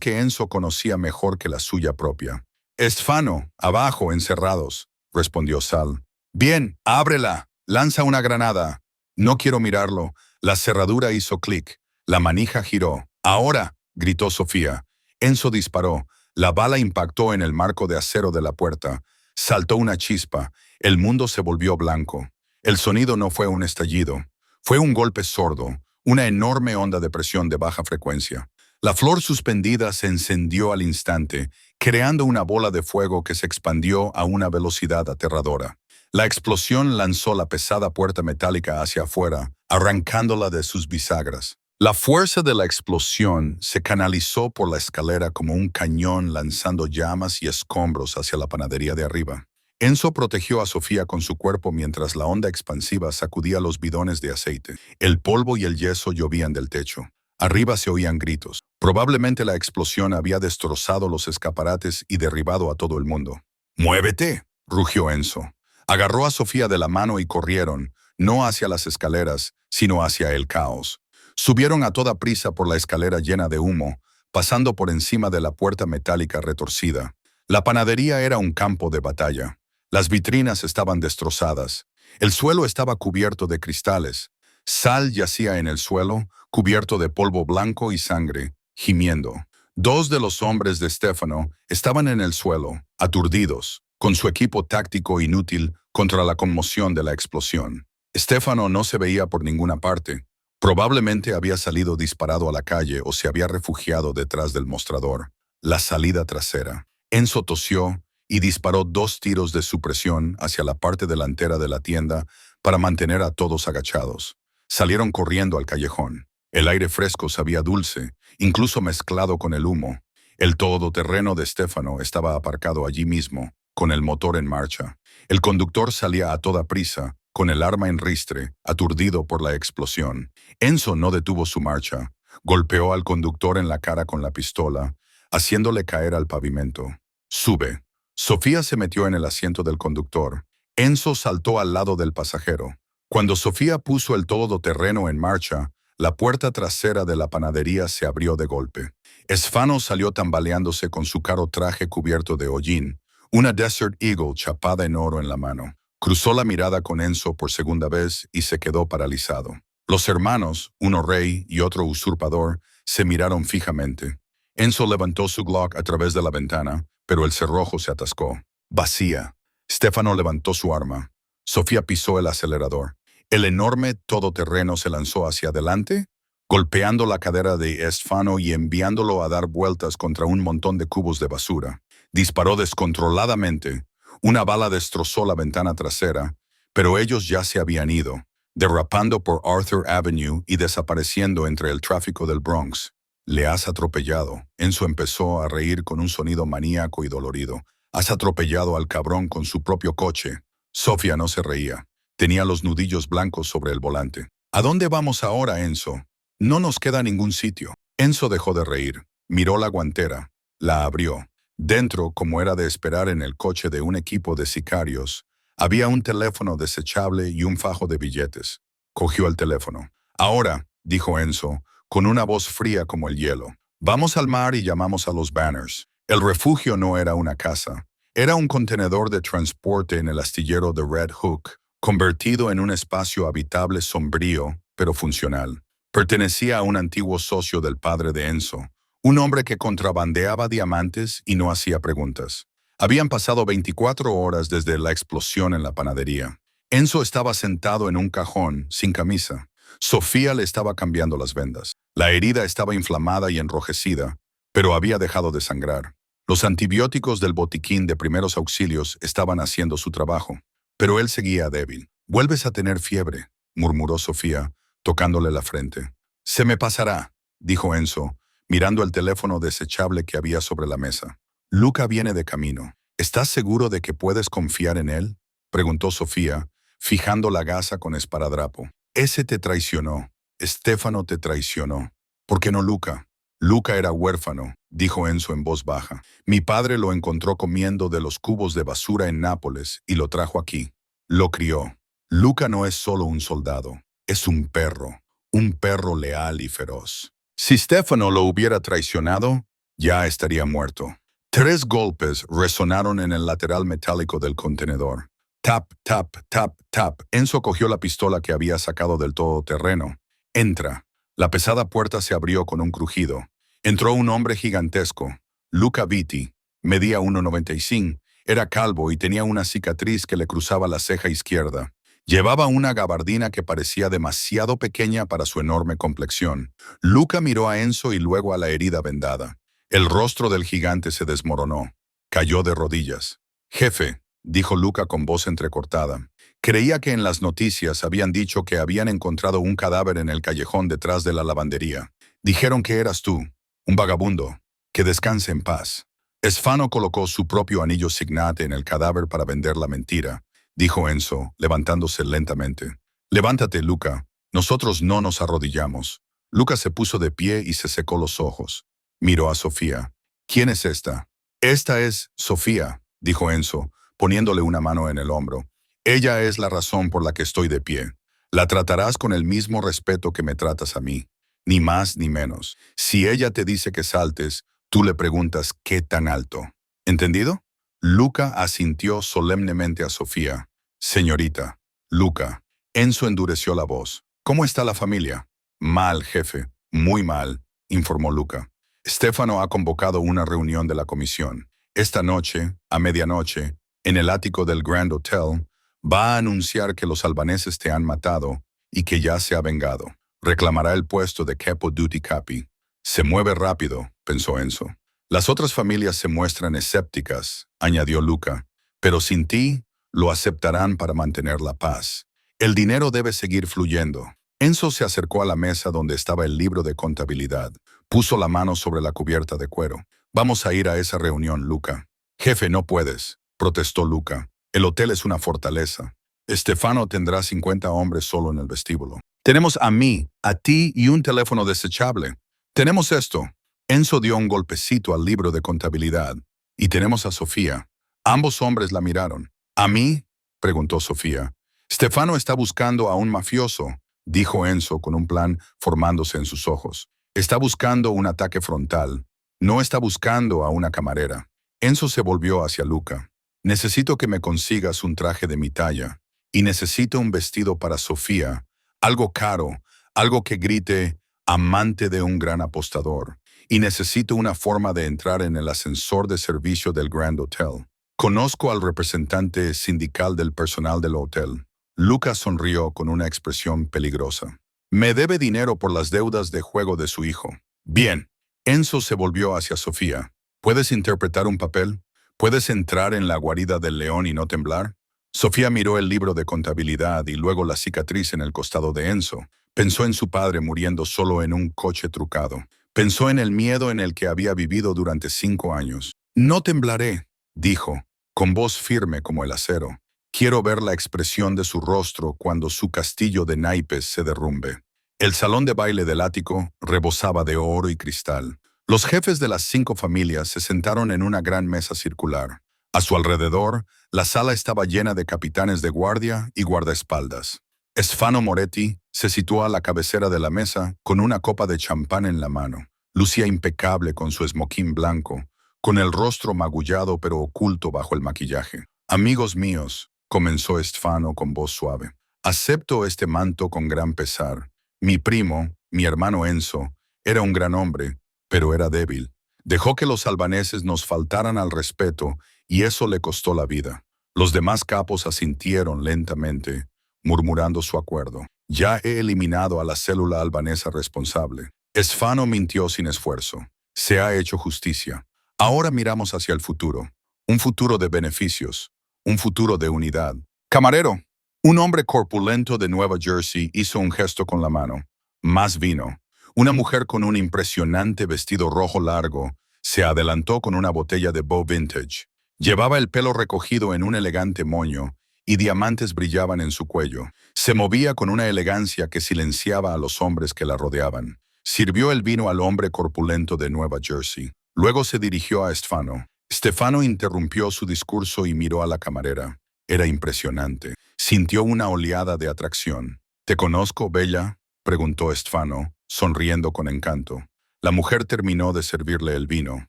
que Enzo conocía mejor que la suya propia. «Estefano, abajo, encerrados», respondió Sal. «Bien, ábrela, lanza una granada». «No quiero mirarlo». La cerradura hizo clic. La manija giró. «Ahora», gritó Sofía. Enzo disparó. La bala impactó en el marco de acero de la puerta. Saltó una chispa. El mundo se volvió blanco. El sonido no fue un estallido. Fue un golpe sordo, una enorme onda de presión de baja frecuencia. La flor suspendida se encendió al instante, creando una bola de fuego que se expandió a una velocidad aterradora. La explosión lanzó la pesada puerta metálica hacia afuera, arrancándola de sus bisagras. La fuerza de la explosión se canalizó por la escalera como un cañón lanzando llamas y escombros hacia la panadería de arriba. Enzo protegió a Sofía con su cuerpo mientras la onda expansiva sacudía los bidones de aceite. El polvo y el yeso llovían del techo. Arriba se oían gritos. Probablemente la explosión había destrozado los escaparates y derribado a todo el mundo. «¡Muévete!», rugió Enzo. Agarró a Sofía de la mano y corrieron, no hacia las escaleras, sino hacia el caos. Subieron a toda prisa por la escalera llena de humo, pasando por encima de la puerta metálica retorcida. La panadería era un campo de batalla. Las vitrinas estaban destrozadas. El suelo estaba cubierto de cristales. Sal yacía en el suelo, cubierto de polvo blanco y sangre, gimiendo. Dos de los hombres de Stefano estaban en el suelo, aturdidos, con su equipo táctico inútil contra la conmoción de la explosión. Stefano no se veía por ninguna parte. Probablemente había salido disparado a la calle o se había refugiado detrás del mostrador. La salida trasera. Enzo tosió y disparó 2 tiros de supresión hacia la parte delantera de la tienda para mantener a todos agachados. Salieron corriendo al callejón. El aire fresco sabía dulce, incluso mezclado con el humo. El todoterreno de Stefano estaba aparcado allí mismo, con el motor en marcha. El conductor salía a toda prisa, con el arma en ristre, aturdido por la explosión. Enzo no detuvo su marcha. Golpeó al conductor en la cara con la pistola, haciéndole caer al pavimento. «Sube». Sofía se metió en el asiento del conductor. Enzo saltó al lado del pasajero. Cuando Sofía puso el todoterreno en marcha, la puerta trasera de la panadería se abrió de golpe. Stefano salió tambaleándose con su caro traje cubierto de hollín, una Desert Eagle chapada en oro en la mano. Cruzó la mirada con Enzo por segunda vez y se quedó paralizado. Los hermanos, uno rey y otro usurpador, se miraron fijamente. Enzo levantó su Glock a través de la ventana, pero el cerrojo se atascó. Vacía. Stefano levantó su arma. Sofía pisó el acelerador. El enorme todoterreno se lanzó hacia adelante, golpeando la cadera de Stefano y enviándolo a dar vueltas contra un montón de cubos de basura. Disparó descontroladamente. Una bala destrozó la ventana trasera, pero ellos ya se habían ido, derrapando por Arthur Avenue y desapareciendo entre el tráfico del Bronx. «Le has atropellado». Enzo empezó a reír con un sonido maníaco y dolorido. «Has atropellado al cabrón con su propio coche». Sofía no se reía. Tenía los nudillos blancos sobre el volante. «¿A dónde vamos ahora, Enzo?» «No nos queda ningún sitio». Enzo dejó de reír. Miró la guantera. La abrió. Dentro, como era de esperar en el coche de un equipo de sicarios, había un teléfono desechable y un fajo de billetes. Cogió el teléfono. «Ahora», dijo Enzo, con una voz fría como el hielo. Vamos al mar y llamamos a los Banners. El refugio no era una casa. Era un contenedor de transporte en el astillero de Red Hook, convertido en un espacio habitable sombrío, pero funcional. Pertenecía a un antiguo socio del padre de Enzo, un hombre que contrabandeaba diamantes y no hacía preguntas. Habían pasado 24 horas desde la explosión en la panadería. Enzo estaba sentado en un cajón, sin camisa. Sofía le estaba cambiando las vendas. La herida estaba inflamada y enrojecida, pero había dejado de sangrar. Los antibióticos del botiquín de primeros auxilios estaban haciendo su trabajo, pero él seguía débil. «Vuelves a tener fiebre», murmuró Sofía, tocándole la frente. «Se me pasará», dijo Enzo, mirando el teléfono desechable que había sobre la mesa. «Luca viene de camino. ¿Estás seguro de que puedes confiar en él?», preguntó Sofía, fijando la gasa con esparadrapo. «Ese te traicionó. Stefano te traicionó. ¿Por qué no Luca?» «Luca era huérfano», dijo Enzo en voz baja. «Mi padre lo encontró comiendo de los cubos de basura en Nápoles y lo trajo aquí. Lo crió. Luca no es solo un soldado, es un perro leal y feroz. Si Stefano lo hubiera traicionado, ya estaría muerto». 3 golpes resonaron en el lateral metálico del contenedor. Tap, tap, tap, tap. Enzo cogió la pistola que había sacado del todoterreno. «Entra». La pesada puerta se abrió con un crujido. Entró un hombre gigantesco. Luca Vitti. Medía 1,95. Era calvo y tenía una cicatriz que le cruzaba la ceja izquierda. Llevaba una gabardina que parecía demasiado pequeña para su enorme complexión. Luca miró a Enzo y luego a la herida vendada. El rostro del gigante se desmoronó. Cayó de rodillas. «Jefe», dijo Luca con voz entrecortada. Creía que en las noticias habían dicho que habían encontrado un cadáver en el callejón detrás de la lavandería. Dijeron que eras tú, un vagabundo. Que descanse en paz. Stefano colocó su propio anillo signate en el cadáver para vender la mentira, dijo Enzo, levantándose lentamente. «Levántate, Luca. Nosotros no nos arrodillamos». Luca se puso de pie y se secó los ojos. Miró a Sofía. «¿Quién es esta?» «Esta es Sofía», dijo Enzo, poniéndole una mano en el hombro. «Ella es la razón por la que estoy de pie. La tratarás con el mismo respeto que me tratas a mí, ni más ni menos. Si ella te dice que saltes, tú le preguntas qué tan alto. ¿Entendido?» Luca asintió solemnemente a Sofía. «Señorita, Luca». Enzo endureció la voz. «¿Cómo está la familia?» «Mal, jefe, muy mal», informó Luca. «Stefano ha convocado una reunión de la comisión. Esta noche, a medianoche, en el ático del Grand Hotel, va a anunciar que los albaneses te han matado y que ya se ha vengado. Reclamará el puesto de Capo Duty Capi». «Se mueve rápido», pensó Enzo. «Las otras familias se muestran escépticas», añadió Luca, «pero sin ti lo aceptarán para mantener la paz. El dinero debe seguir fluyendo». Enzo se acercó a la mesa donde estaba el libro de contabilidad. Puso la mano sobre la cubierta de cuero. «Vamos a ir a esa reunión, Luca». «Jefe, no puedes», protestó Luca. «El hotel es una fortaleza. Stefano tendrá 50 hombres solo en el vestíbulo. Tenemos a mí, a ti y un teléfono desechable. Tenemos esto». Enzo dio un golpecito al libro de contabilidad. «Y tenemos a Sofía». Ambos hombres la miraron. «¿A mí?», preguntó Sofía. «Stefano está buscando a un mafioso», dijo Enzo con un plan formándose en sus ojos. «Está buscando un ataque frontal. No está buscando a una camarera». Enzo se volvió hacia Luca. «Necesito que me consigas un traje de mi talla. Y necesito un vestido para Sofía. Algo caro, algo que grite amante de un gran apostador. Y necesito una forma de entrar en el ascensor de servicio del Grand Hotel. Conozco al representante sindical del personal del hotel». Luca sonrió con una expresión peligrosa. «Me debe dinero por las deudas de juego de su hijo». «Bien». Enzo se volvió hacia Sofía. «¿Puedes interpretar un papel? ¿Puedes entrar en la guarida del león y no temblar?» Sofía miró el libro de contabilidad y luego la cicatriz en el costado de Enzo. Pensó en su padre muriendo solo en un coche trucado. Pensó en el miedo en el que había vivido durante 5 años. «No temblaré», dijo, con voz firme como el acero. «Quiero ver la expresión de su rostro cuando su castillo de naipes se derrumbe». El salón de baile del ático rebosaba de oro y cristal. Los jefes de las 5 familias se sentaron en una gran mesa circular. A su alrededor, la sala estaba llena de capitanes de guardia y guardaespaldas. Stefano Moretti se situó a la cabecera de la mesa con una copa de champán en la mano. Lucía impecable con su esmoquín blanco, con el rostro magullado pero oculto bajo el maquillaje. Amigos míos, comenzó Stefano con voz suave. Acepto este manto con gran pesar. Mi primo, mi hermano Enzo, era un gran hombre, pero era débil. Dejó que los albaneses nos faltaran al respeto y eso le costó la vida. Los demás capos asintieron lentamente, murmurando su acuerdo. Ya he eliminado a la célula albanesa responsable. Stefano mintió sin esfuerzo. Se ha hecho justicia. Ahora miramos hacia el futuro. Un futuro de beneficios. Un futuro de unidad. Camarero. Un hombre corpulento de Nueva Jersey hizo un gesto con la mano. Más vino. Una mujer con un impresionante vestido rojo largo se adelantó con una botella de Bow Vintage. Llevaba el pelo recogido en un elegante moño y diamantes brillaban en su cuello. Se movía con una elegancia que silenciaba a los hombres que la rodeaban. Sirvió el vino al hombre corpulento de Nueva Jersey. Luego se dirigió a Stefano. Stefano interrumpió su discurso y miró a la camarera. Era impresionante. Sintió una oleada de atracción. ¿Te conozco, bella?, preguntó Stefano, sonriendo con encanto. La mujer terminó de servirle el vino.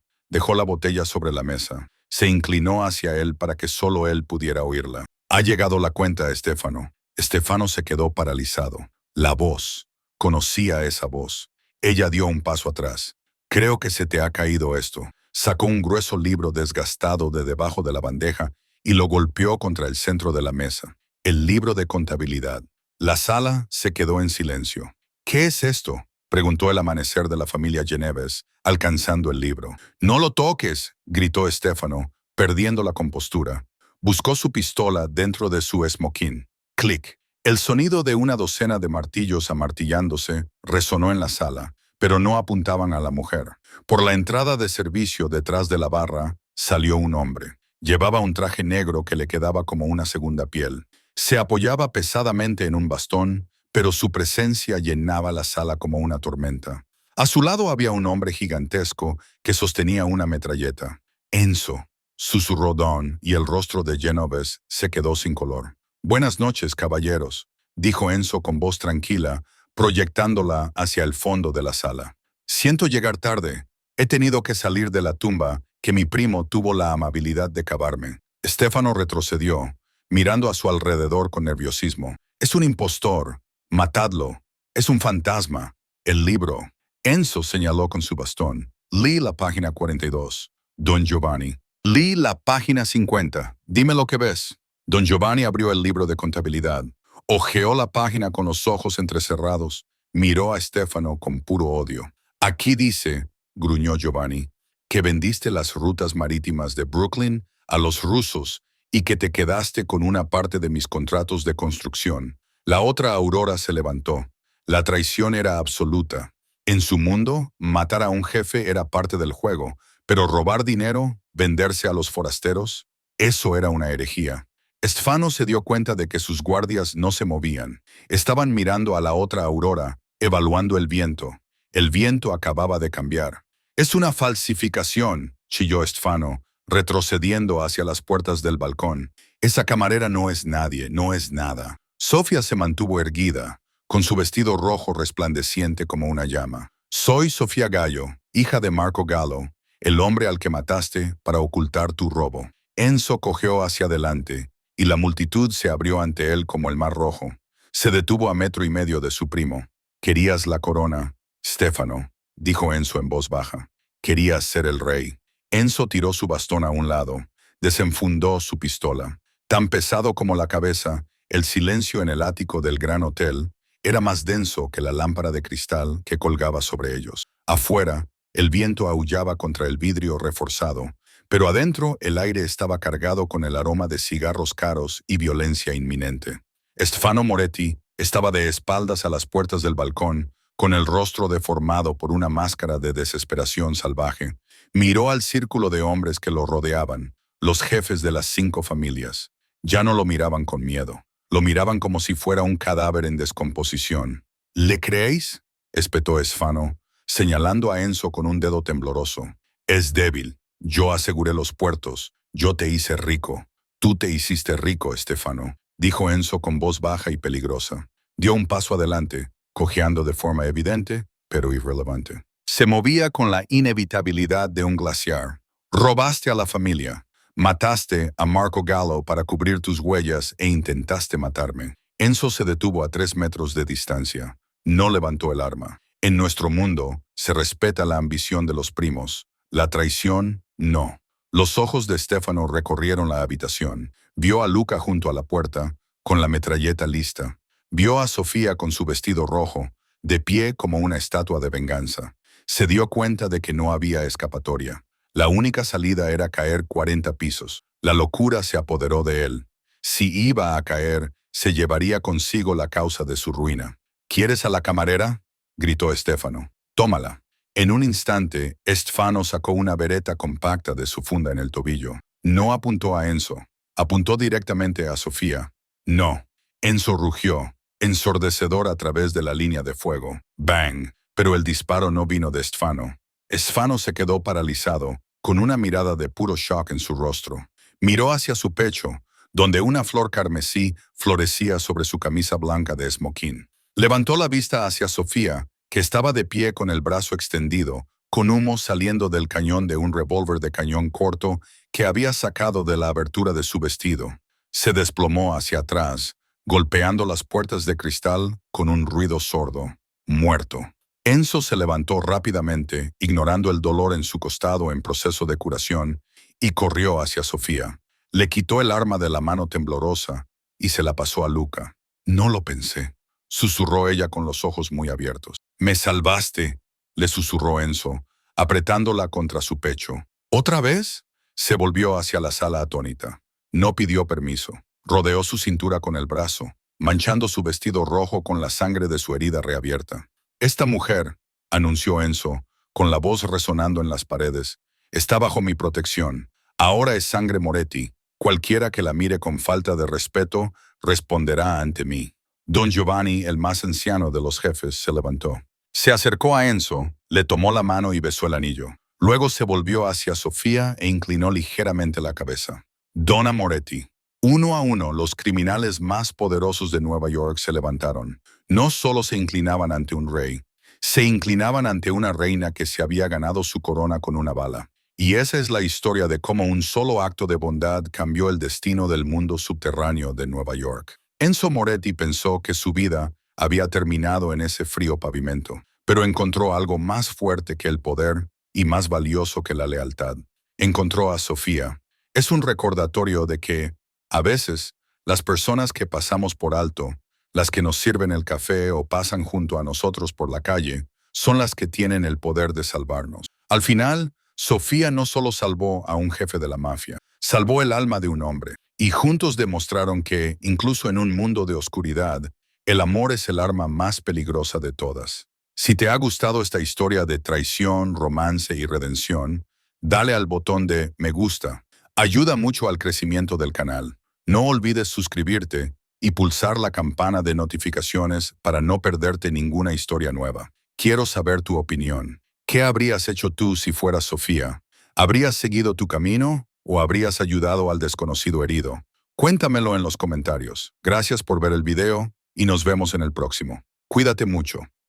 Dejó la botella sobre la mesa. Se inclinó hacia él para que solo él pudiera oírla. Ha llegado la cuenta, Stefano. Stefano se quedó paralizado. La voz. Conocía esa voz. Ella dio un paso atrás. Creo que se te ha caído esto. Sacó un grueso libro desgastado de debajo de la bandeja y lo golpeó contra el centro de la mesa. El libro de contabilidad. La sala se quedó en silencio. ¿Qué es esto?, preguntó el amanecer de la familia Geneves, alcanzando el libro. «No lo toques», gritó Stefano, perdiendo la compostura. Buscó su pistola dentro de su esmoquín. Clic. El sonido de una docena de martillos amartillándose resonó en la sala, pero no apuntaban a la mujer. Por la entrada de servicio detrás de la barra salió un hombre. Llevaba un traje negro que le quedaba como una segunda piel. Se apoyaba pesadamente en un bastón, pero su presencia llenaba la sala como una tormenta. A su lado había un hombre gigantesco que sostenía una metralleta. «Enzo», susurró Don, y el rostro de Genovese se quedó sin color. «Buenas noches, caballeros», dijo Enzo con voz tranquila, proyectándola hacia el fondo de la sala. «Siento llegar tarde. He tenido que salir de la tumba que mi primo tuvo la amabilidad de cavarme». Stefano retrocedió, mirando a su alrededor con nerviosismo. «Es un impostor. Matadlo. Es un fantasma. El libro». Enzo señaló con su bastón. «Lee la página 42. Don Giovanni». «Lee la página 50. Dime lo que ves». Don Giovanni abrió el libro de contabilidad. Hojeó la página con los ojos entrecerrados. Miró a Stefano con puro odio. «Aquí dice», gruñó Giovanni, «que vendiste las rutas marítimas de Brooklyn a los rusos y que te quedaste con una parte de mis contratos de construcción». La otra Aurora se levantó. La traición era absoluta. En su mundo, matar a un jefe era parte del juego, pero robar dinero, venderse a los forasteros, eso era una herejía. Stefano se dio cuenta de que sus guardias no se movían. Estaban mirando a la otra Aurora, evaluando el viento. El viento acababa de cambiar. «Es una falsificación», chilló Stefano, retrocediendo hacia las puertas del balcón. «Esa camarera no es nadie, no es nada». Sofía se mantuvo erguida, con su vestido rojo resplandeciente como una llama. «Soy Sofía Gallo, hija de Marco Gallo, el hombre al que mataste para ocultar tu robo». Enzo cojeó hacia adelante, y la multitud se abrió ante él como el mar rojo. Se detuvo a 1,5 metros de su primo. «¿Querías la corona, Stefano?», dijo Enzo en voz baja. «Querías ser el rey». Enzo tiró su bastón a un lado, desenfundó su pistola. Tan pesado como la cabeza, el silencio en el ático del gran hotel era más denso que la lámpara de cristal que colgaba sobre ellos. Afuera, el viento aullaba contra el vidrio reforzado, pero adentro el aire estaba cargado con el aroma de cigarros caros y violencia inminente. Stefano Moretti estaba de espaldas a las puertas del balcón, con el rostro deformado por una máscara de desesperación salvaje. Miró al círculo de hombres que lo rodeaban, los jefes de las 5 familias. Ya no lo miraban con miedo. Lo miraban como si fuera un cadáver en descomposición. «¿Le creéis?», espetó Stefano, señalando a Enzo con un dedo tembloroso. «Es débil. Yo aseguré los puertos. Yo te hice rico». «Tú te hiciste rico, Stefano», dijo Enzo con voz baja y peligrosa. Dio un paso adelante, cojeando de forma evidente, pero irrelevante. Se movía con la inevitabilidad de un glaciar. Robaste a la familia. Mataste a Marco Gallo para cubrir tus huellas e intentaste matarme. Enzo se detuvo a 3 metros de distancia. No levantó el arma. En nuestro mundo se respeta la ambición de los primos. La traición, no. Los ojos de Stefano recorrieron la habitación. Vio a Luca junto a la puerta, con la metralleta lista. Vio a Sofía con su vestido rojo, de pie como una estatua de venganza. Se dio cuenta de que no había escapatoria. La única salida era caer 40 pisos. La locura se apoderó de él. Si iba a caer, se llevaría consigo la causa de su ruina. ¿Quieres a la camarera?, gritó Stefano. Tómala. En un instante, Stefano sacó una bereta compacta de su funda en el tobillo. No apuntó a Enzo. Apuntó directamente a Sofía. No. Enzo rugió, ensordecedor a través de la línea de fuego. ¡Bang! Pero el disparo no vino de Stefano. Stefano se quedó paralizado, con una mirada de puro shock en su rostro. Miró hacia su pecho, donde una flor carmesí florecía sobre su camisa blanca de esmoquín. Levantó la vista hacia Sofía, que estaba de pie con el brazo extendido, con humo saliendo del cañón de un revólver de cañón corto que había sacado de la abertura de su vestido. Se desplomó hacia atrás, golpeando las puertas de cristal con un ruido sordo. Muerto. Enzo se levantó rápidamente, ignorando el dolor en su costado en proceso de curación, y corrió hacia Sofía. Le quitó el arma de la mano temblorosa y se la pasó a Luca. No lo pensé, susurró ella con los ojos muy abiertos. «Me salvaste», le susurró Enzo, apretándola contra su pecho. ¿Otra vez? Se volvió hacia la sala atónita. No pidió permiso. Rodeó su cintura con el brazo, manchando su vestido rojo con la sangre de su herida reabierta. «Esta mujer», anunció Enzo, con la voz resonando en las paredes, «está bajo mi protección. Ahora es Sangre Moretti. Cualquiera que la mire con falta de respeto responderá ante mí». Don Giovanni, el más anciano de los jefes, se levantó. Se acercó a Enzo, le tomó la mano y besó el anillo. Luego se volvió hacia Sofía e inclinó ligeramente la cabeza. «Donna Moretti». Uno a uno, los criminales más poderosos de Nueva York se levantaron. No solo se inclinaban ante un rey, se inclinaban ante una reina que se había ganado su corona con una bala. Y esa es la historia de cómo un solo acto de bondad cambió el destino del mundo subterráneo de Nueva York. Enzo Moretti pensó que su vida había terminado en ese frío pavimento, pero encontró algo más fuerte que el poder y más valioso que la lealtad. Encontró a Sofía. Es un recordatorio de que, a veces, las personas que pasamos por alto, las que nos sirven el café o pasan junto a nosotros por la calle, son las que tienen el poder de salvarnos. Al final, Sofía no solo salvó a un jefe de la mafia, salvó el alma de un hombre, y juntos demostraron que, incluso en un mundo de oscuridad, el amor es el arma más peligrosa de todas. Si te ha gustado esta historia de traición, romance y redención, dale al botón de me gusta. Ayuda mucho al crecimiento del canal. No olvides suscribirte y pulsar la campana de notificaciones para no perderte ninguna historia nueva. Quiero saber tu opinión. ¿Qué habrías hecho tú si fueras Sofía? ¿Habrías seguido tu camino o habrías ayudado al desconocido herido? Cuéntamelo en los comentarios. Gracias por ver el video y nos vemos en el próximo. Cuídate mucho.